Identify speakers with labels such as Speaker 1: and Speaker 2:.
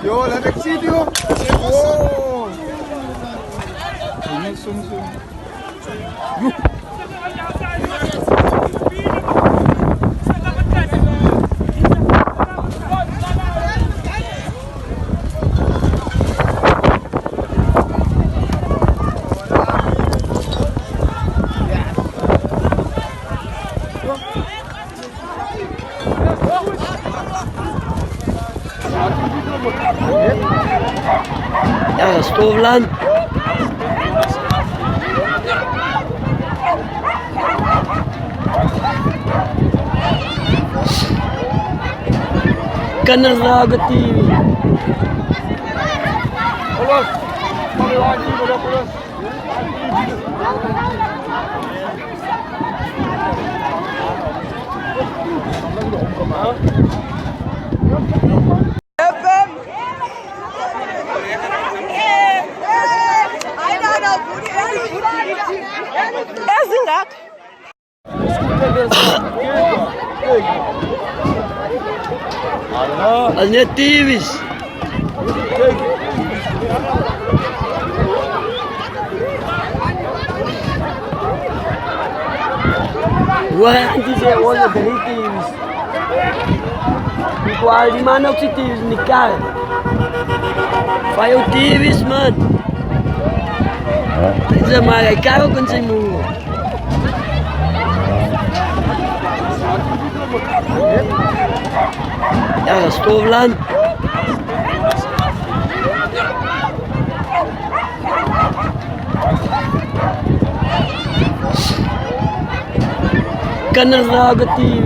Speaker 1: Yo, lekker zien, joh. Wow.
Speaker 2: Ja, Stoofland. Kanaraga TV.
Speaker 3: Erzindat.
Speaker 2: Als net TV's. Wah, antes é olha dari TV's. Igual di mana sih TV's nikah? Fayo TV's man. Isa mga ikaw kung sa mo. Ja, Stoofland. Kanaraga TV.